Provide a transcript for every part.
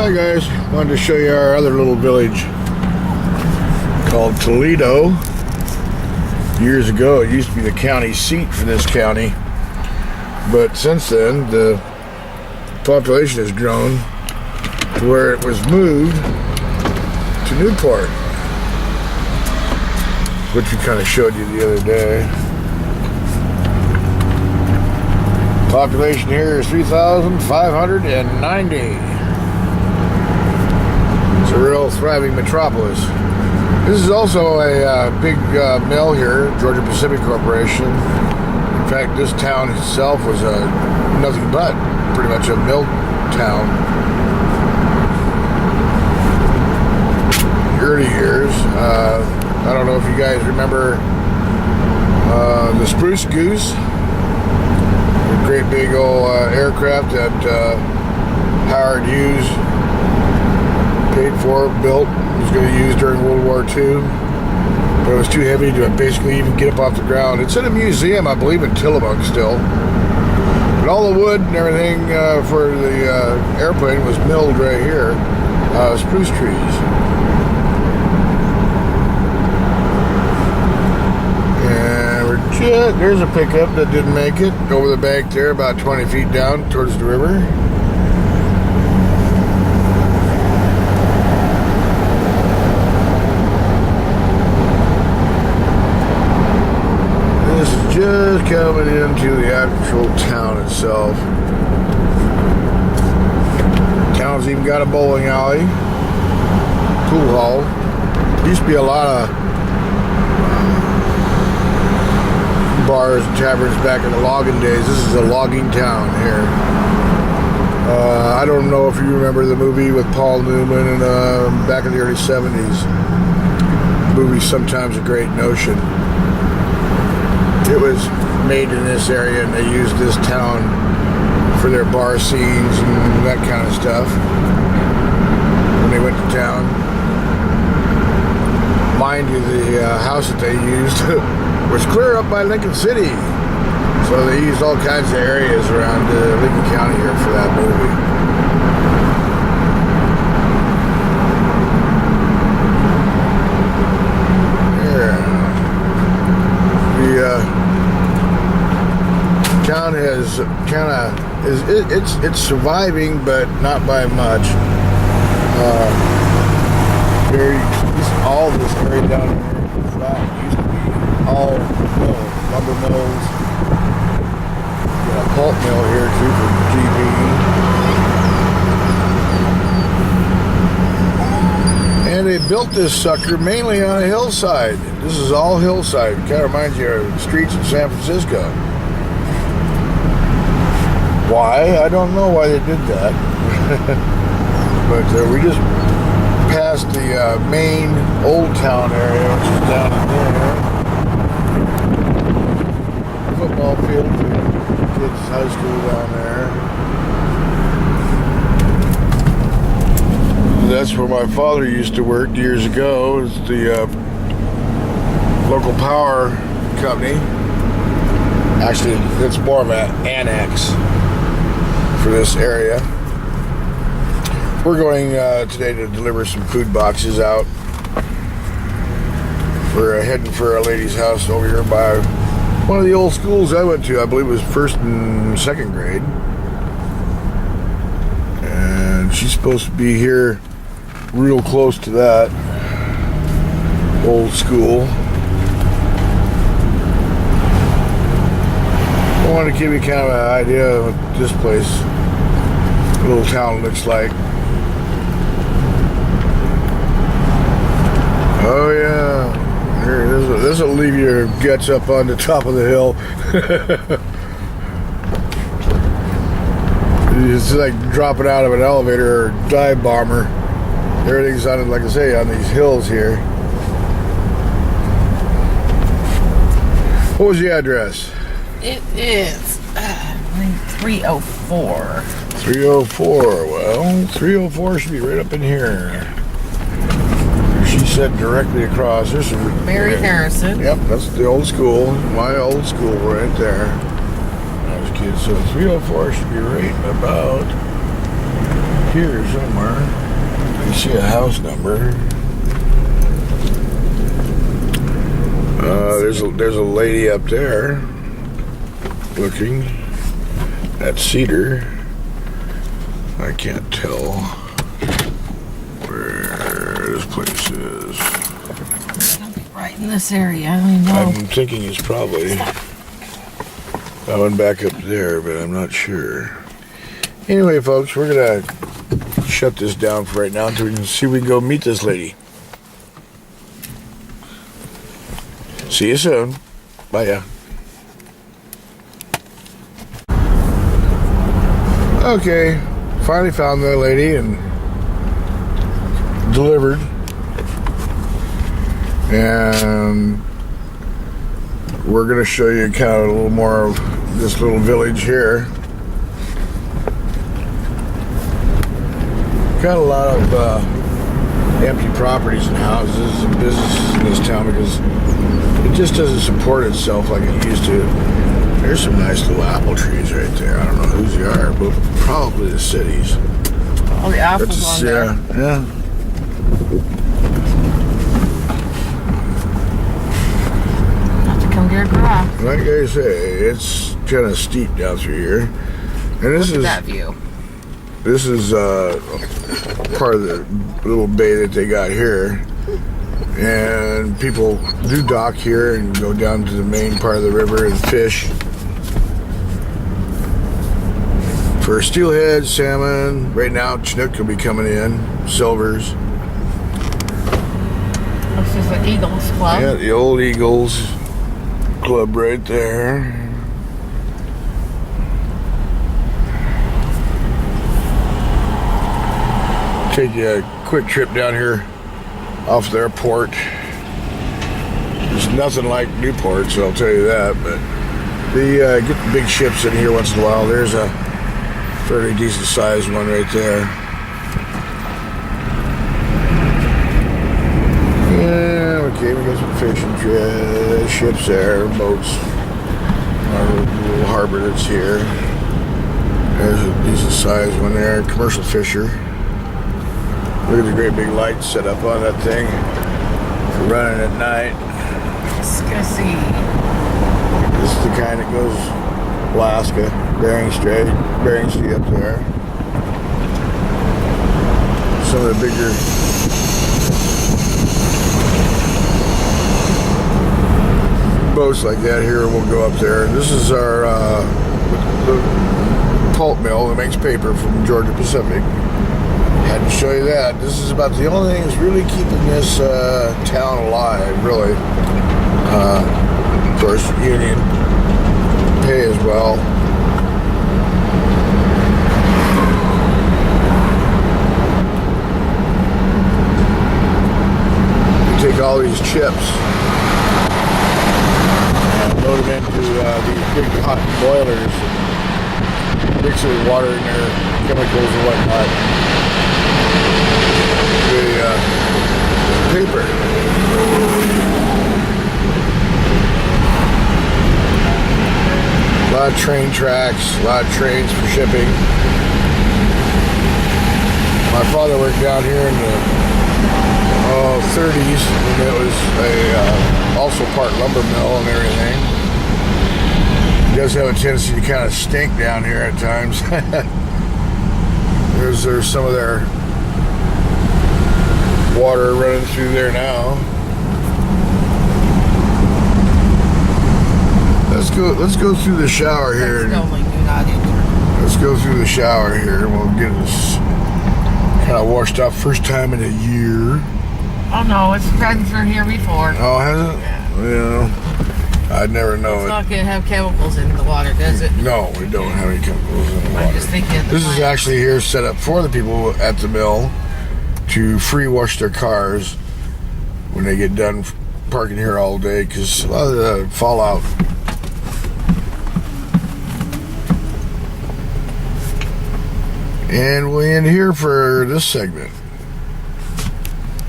Hi guys, wanted to show you our other little village called Toledo. Years ago it used to be the county seat for this county, but since then the population has grown to where it was moved to Newport, which we kind of showed you the other day. Population here is 3,590. It's a real thriving metropolis. This is also a big mill here, Georgia Pacific Corporation. In fact, this town itself was nothing but pretty much a mill town. Early years. I don't know if you guys remember the Spruce Goose. Great big old aircraft that Howard Hughes paid for, built, was going to use during World War II, but it was too heavy to basically even get up off the ground. It's in a museum, I believe, in Tillamook still. But all the wood and everything for the airplane was milled right here, spruce trees. There's a pickup that didn't make it over the bank there, about 20 feet down towards the river. This is just coming into the actual town itself. The town's even got a bowling alley, pool hall. Used to be a lot of bars and taverns back in the logging days. This is a logging town here. I don't know if you remember the movie with Paul Newman and back in the early 70s. The movie Sometimes a Great Notion. It was made in this area and they used this town for their bar scenes and that kind of stuff when they went to town. Mind you, the house that they used was clear up by Lincoln City, so they used all kinds of areas around Lincoln County here for that movie. Yeah. The town has it's surviving, but not by much. All this area down here is flat. Used to be all lumber mills. Got a pulp mill here too for GP. And they built this sucker mainly on a hillside. This is all hillside. It kind of reminds you of streets in San Francisco. Why? I don't know why they did that. But we just passed the main old town area, which is down in there. Football field for kids' high school down there. That's where my father used to work years ago. It's the local power company. Actually, it's more of an annex for this area. We're going today to deliver some food boxes out. We're heading for a lady's house over here by one of the old schools I went to. I believe it was first and second grade. And she's supposed to be here real close to that old school. I want to give you kind of an idea of what this place, little town, looks like. Oh yeah, here, this will leave your guts up on the top of the hill. It's like dropping out of an elevator or dive bomber. Everything's on, like I say, on these hills here. What was the address? It is 304. 304. Well, 304 should be right up in here. She said directly across. There's some Mary Harrison. Yep, that's the old school. My old school right there. I was kidding. So 304 should be right about here somewhere. I see a house number. There's a lady up there looking at Cedar. I can't tell where this place is. Right in this area. I don't even know. I'm thinking it's probably going back up there, but I'm not sure. Anyway, folks, we're gonna shut this down for right now until we can see if we can go meet this lady. See you soon. Bye, ya. Okay, finally found the lady and delivered. And we're going to show you kind of a little more of this little village here. Got a lot of empty properties and houses and businesses in this town because it just doesn't support itself like it used to. There's some nice little apple trees right there. I don't know whose they are, but probably the city's. All the apples on there. Yeah. Have to come get a graph. Like I say, it's kind of steep down through here. And this is That view. This is part of the little bay that they got here. And people do dock here and go down to the main part of the river and fish for steelhead, salmon. Right now, Chinook will be coming in, silvers. This is the Eagles Club. Yeah, the old Eagles Club right there. Take you a quick trip down here off the airport. There's nothing like Newport, so I'll tell you that. But they get the big ships in here once in a while. There's a fairly decent sized one right there. Yeah, okay, we got some fishing ships there, boats. Our little harbor that's here. There's a decent sized one there, commercial fisher. Look at the great big lights set up on that thing for running at night. Just gonna see. This is the kind that goes Alaska, Bering Strait up there. Some of the bigger boats like that here will go up there. This is our the pulp mill that makes paper from Georgia Pacific. Had to show you that. This is about the only thing that's really keeping this town alive, really. Of course, union pay as well. You take all these chips and load them into these big hot boilers and mix it with water in there, chemicals and whatnot. The paper. A lot of train tracks, a lot of trains for shipping. My father worked down here in the 30s, and it was also part lumber mill and everything. It does have a tendency to kind of stink down here at times. There's some of their water running through there now. Let's go through the shower here. Let's go through the shower here and we'll get us kind of washed off first time in a year. Oh no, it's been through here before. Oh, has it? Yeah. I'd never know It's it. not gonna have chemicals in the water, does it? No, we don't have any chemicals in the water. I'm just thinking of the This is plant. actually here set up for the people at the mill to free wash their cars when they get done parking here all day, because a lot of the fallout. And we'll end here for this segment.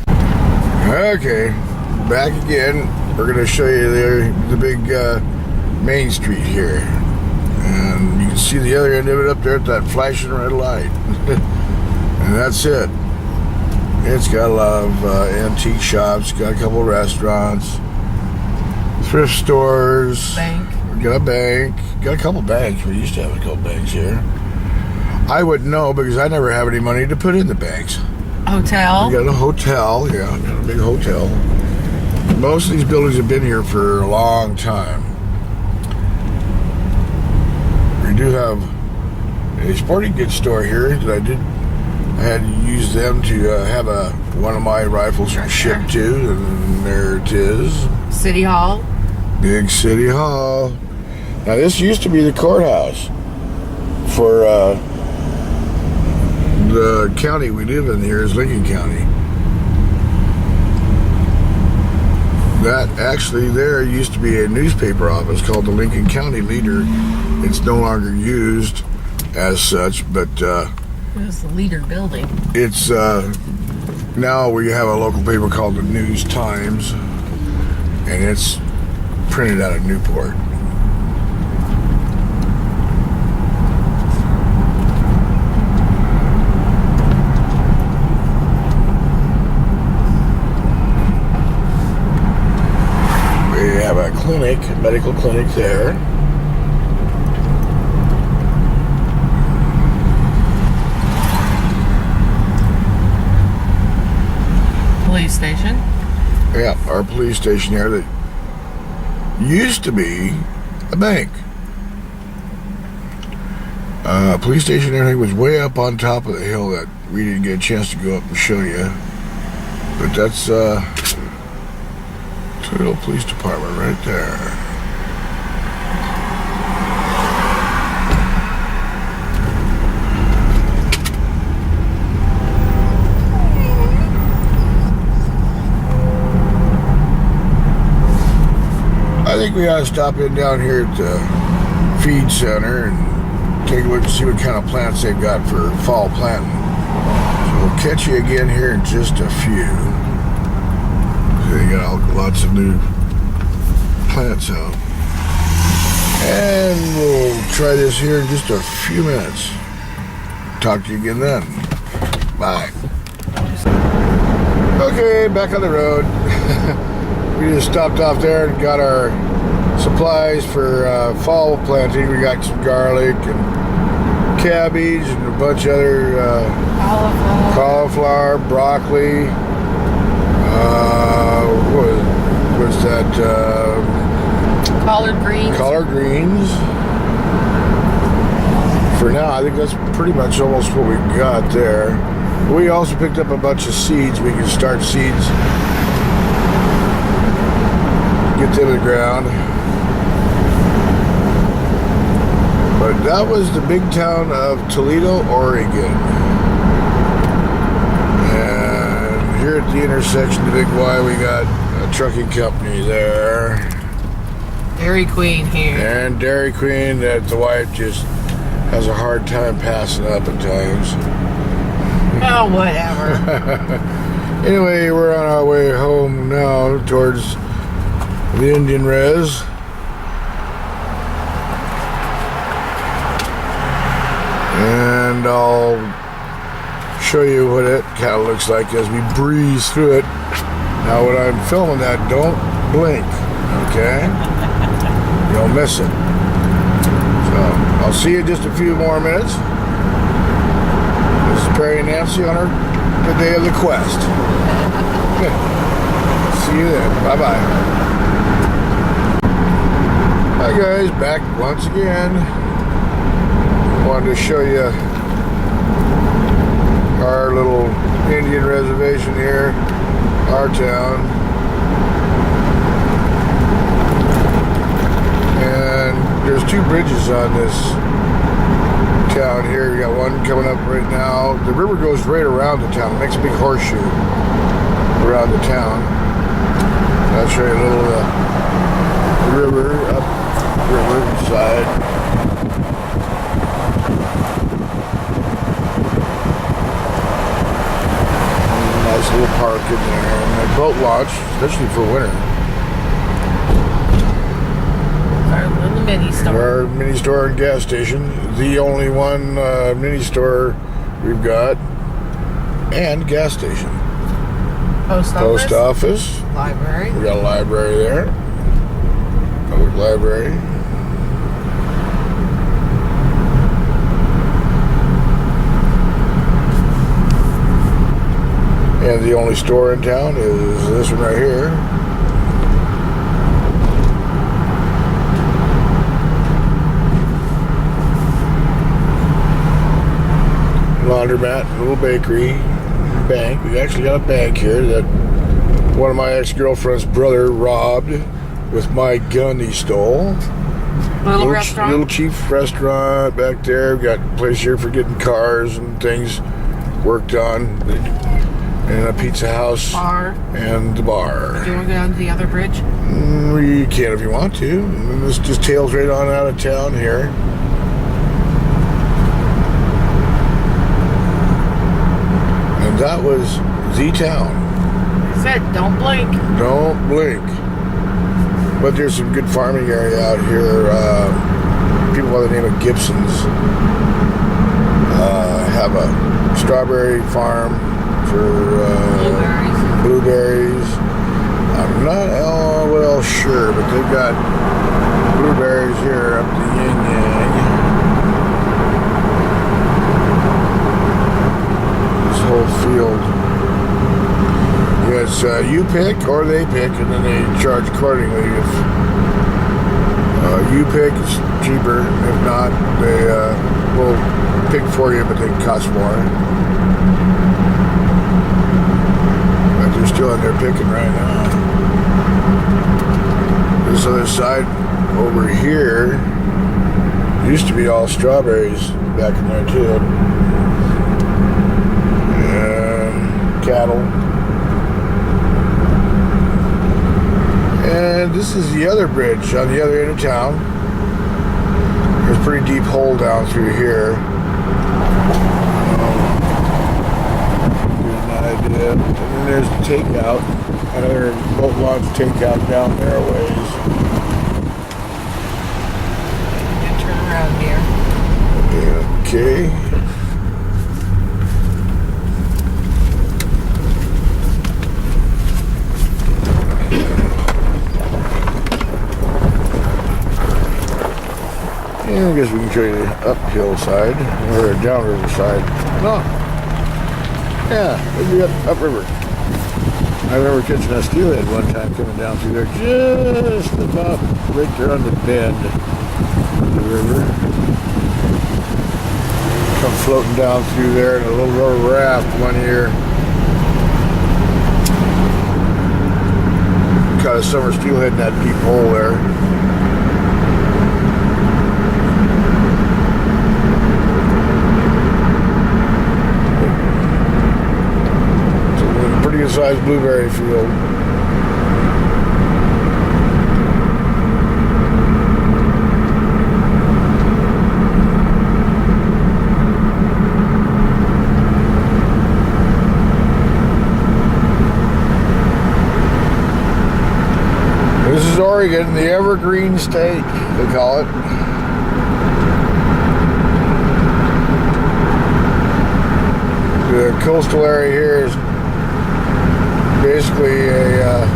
Okay, back again. We're going to show you the big main street here. And you can see the other end of it up there at that flashing red light. And that's it. It's got a lot of antique shops, got a couple restaurants, thrift stores, Bank. got a bank, got a couple banks. We used to have a couple banks here. I wouldn't know because I never have any money to put in the banks. Hotel. We got a hotel, yeah, got a big hotel. Most of these buildings have been here for a long time. We do have a sporting goods store here that I had to use them to have one of my rifles shipped to, and there it is. City Hall. Big City Hall. Now this used to be the courthouse for the county we live in here is Lincoln County. That actually there used to be a newspaper office called the Lincoln County Leader. It's no longer used as such, but It was the Leader building. it's now we have a local paper called the News Times, and it's printed out of Newport. We have a clinic, a medical clinic there. Police station. Yeah, our police station here that used to be a bank. Police station and everything was way up on top of the hill that we didn't get a chance to go up and show you. But that's Toledo Police Department right there. I think we ought to stop in down here at the feed center and take a look and see what kind of plants they've got for fall planting. So we'll catch you again here in just a few. They got lots of new plants out. And we'll try this here in just a few minutes. Talk to you again then. Bye. Okay, back on the road. We just stopped off there and got our supplies for fall planting. We got some garlic and cabbage and a bunch of other cauliflower, broccoli. What's that? Collard greens. Collard greens. For now, I think that's pretty much almost what we got there. We also picked up a bunch of seeds. We can start seeds. Get to the ground. But that was the big town of Toledo, Oregon. And here at the intersection of the Big Y, we got a trucking company there. Dairy Queen here. And Dairy Queen that the wife just has a hard time passing up at times. Oh, whatever. Anyway, we're on our way home now towards the Indian Res. And I'll show you what it kind of looks like as we breeze through it. Now when I'm filming that, don't blink, okay? You'll miss it. So I'll see you in just a few more minutes. This is Perry and Nancy on the day of the quest. See you then. Bye-bye. Hi guys, back once again. Wanted to show you our little Indian reservation here, our town. And there's two bridges on this town here. We got one coming up right now. The river goes right around the town. It makes a big horseshoe around the town. I'll show you a little river up river side. Nice little park in there, and a boat launch, especially for winter. Our little mini store. Our mini store and gas station, the only one mini store we've got. and gas station. Post Post office. Library. We got a library there. Public library. And the only store in town is this one right here. Laundromat, little bakery, bank. We actually got a bank here that one of my ex-girlfriend's brother robbed with my gun he stole. Little restaurant. Little cheap restaurant back there. We got a place here for getting cars and things worked on. And a pizza house. Bar. And the bar. Do you want to go down to the other bridge? You can if you want to. And this just tails right on out of town here. And that was the town. I said, don't blink. Don't blink. But there's some good farming area out here. People by the name of Gibsons have a strawberry farm for blueberries. I'm not well sure, but they've got blueberries here up the yin yang. This whole field. Yes, you pick or they pick, and then they charge accordingly. If you pick, it's cheaper. If not, they will pick for you, but they cost more. But they're still in there picking right now. This other side over here used to be all strawberries back in there too. And cattle. And this is the other bridge on the other end of town. There's a pretty deep hole down through here. Here's an idea. And then there's the takeout. Another boat launch takeout down there a ways. Turn around here. Okay. And I guess we can show you the uphill side or downriver side. No. Yeah, it'd be upriver. I remember catching a steelhead one time coming down through there, just about right there on the bend of the river. Come floating down through there in a little rubber raft one year. Caught a summer steelhead in that deep hole there. Good sized blueberry field. This is Oregon, the Evergreen State, they call it. The coastal area here is basically a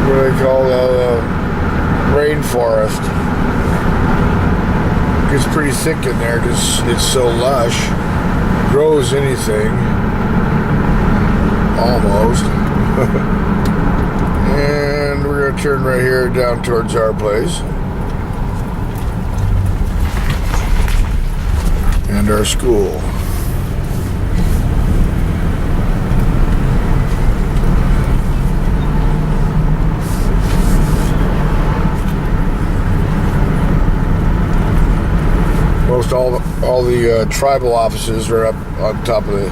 what do they call a rainforest. It gets pretty thick in there because it's so lush. Grows anything, almost. And we're gonna turn right here down towards our place and our school. Most all the tribal offices are up on top of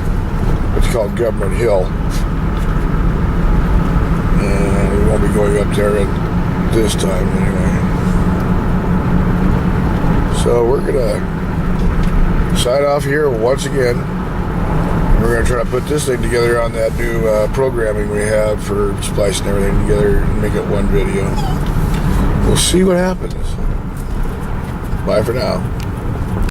what's called Government Hill, and we won't be going up there at this time anyway. So we're gonna sign off here once again. We're gonna try to put this thing together on that new programming we have for splicing everything together and make it one video. We'll see what happens. Bye for now.